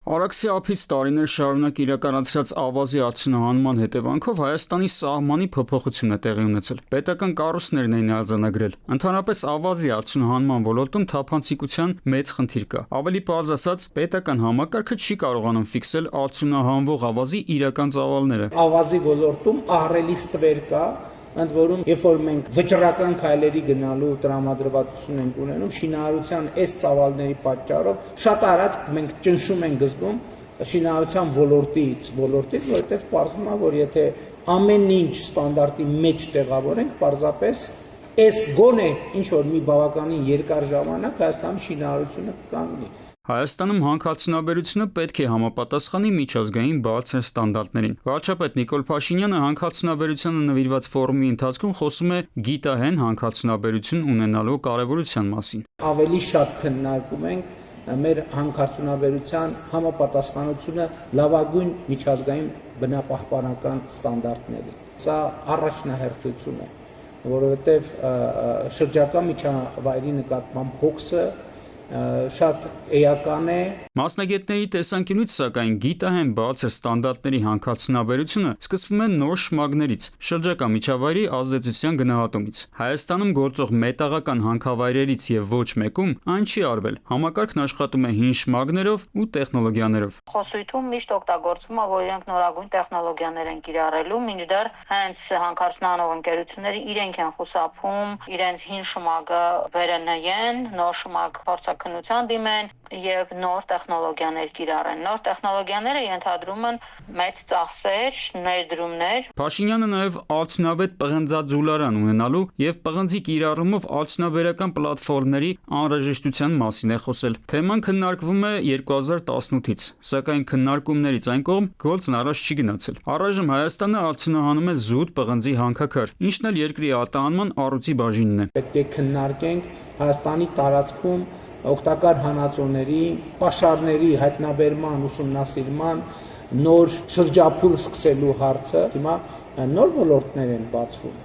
Արաքսի ափից տարիներ շարունակ իրականացրած ավազի արդյունահանման հետևանքով Հայաստանի սահմանի փոփոխություն է տեղի ունեցել։ Պետական կառույցներն էին արձանագրել։ Ընդհանրապես ավազի արդյունահանման ոլորտում թափանցիկության մեծ խնդիր կա։ Ավելի պարզ ասած, պետական համակարգը չի կարողանում ֆիքսել արդյունահանվող ավազի իրական ծավալները։ Ավազի ոլորտում ահռելի ստվեր կա, ընդ որում, երբ որ մենք վճռական քայլերի գնալու տրամադրվածություն ենք ունենում, շինարարության այս ծավալների պատճառով շատ արագ մենք ճնշում ենք զգում շինարարության ոլորտից, որովհետև պարզվում է, որ եթե ամեն ինչ ստանդարտի մեջ տեղավորենք, պարզապես այս գոնե ինչ որ մի բավականին երկար ժամանակ Հայաստանում շինարարությունը կկանգնի։ Հայաստանում հանքարդյունաբերությունը պետք է համապատասխանի միջազգային բարձր ստանդարտներին։ Վարչապետ Նիկոլ Փաշինյանը հանքարդյունաբերությանը նվիրված ֆորումի ընթացքում խոսում է գիտահեն հանքարդյունաբերություն ունենալու կարևորության մասին։ Ավելի շատ քննարկում ենք մեր հանքարդյունաբերության համապատասխանությունը լավագույն միջազգային բնապահպանական ստանդարտների։ Սա առաջնահերթություն է, որովհետև շրջակա միջավայրի նկատմամբ հոգսը շատ էական է։ Մասնագետների տեսանկյունից, սակայն, գիտահեն բարձր ստանդարտների հանքարդյունաբերությունը սկսվում է նոր շմագներից, շրջակա միջավայրի ազդեցության գնահատումից։ Հայաստանում գործող մետաղական հանքավայրերից եւ ոչ մեկում այն չի արվել։ Համակարգն աշխատում է հին շմագներով ու տեխնոլոգիաներով։ Խոսույթում միշտ օգտագործվում է, որ իրենք նորագույն տեխնոլոգիաներ են կիրառելու, մինչդեռ հենց հանքարդյունանող ընկերությունները իրենք են խուսափում իրենց հին շմագը վերանայեն, նոր շմագ փորձաքննության դիմեն եւ նոր տեխնոլոգիաներ կիրառեն։ Նոր տեխնոլոգիաները ենթադրում են մեծ ծախսեր, ներդրումներ։ Փաշինյանը նաեւ արդյունավետ պղնձաձուլարան ունենալու եւ պղնձի կիրառումով արդյունաբերական պլատֆորմների անհրաժեշտության մասին է խոսել։ Թեման քննարկվում է 2018-ից, սակայն քննարկումներից այն կողմ գործն առաջ չի գնացել։ Առայժմ Հայաստանը արդյունահանում է զուտ պղնձի հանքաքար, ինչն էլ երկրի արտահանման առույցի բաժինն է։ Պետք է քննարկենք Հայաստանի տարածքում օգտակար հանածոների, պաշարների հայտնաբերման, ուսումնասիրման, նոր շրջափուլ սկսելու հարցը, հիմա նոր ոլորտներ են բացվում,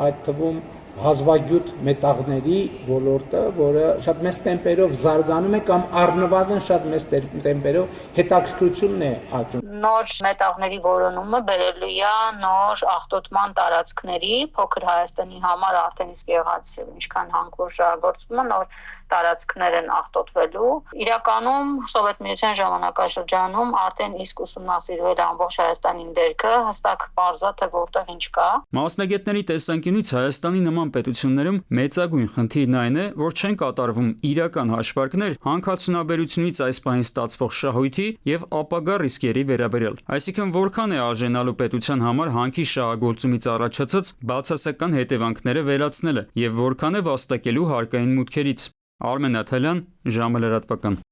այդ թվում հազվագյուտ մետաղների ոլորտը, որը շատ մեծ տեմպերով զարգանում է կամ առնվազն շատ մեծ տեմպերով հետաքրքրությունն է աճում։ Նոր մետաղների որոնումը բերելու է նոր աղտոտման տարածքների, փոքր Հայաստանի համար արդեն իսկ եղած ինչքան հանք որ շահագործվում է, նոր տարածքներ են աղտոտվելու։ Իրականում Սովետ միության ժամանակաշրջանում արդեն իսկ ուսումնասիրվել է ամբողջ Հայաստանի դերքը, հստակ պարզ է թե որտեղ ինչ կա։ Մասնագետների տեսանկյունից Հայաստանի նման պետություններում մեծագույն խնդիրն այն է, որ չեն կատարվում իրական հաշվարկներ հանքարդյունաբերությունից այս պահին ստացվող շահույթի եւ ապագա ռիսկերի վերաբերյալ։ Այսինքն, որքան է արժենալու պետության համար հանքի շահագործումից առաջացած բացասական հետևանքները վերացնելը եւ որքան է վաստակելու հարկային մուտքերից։ Արմեն Աթալյան, ժամը լրատվական։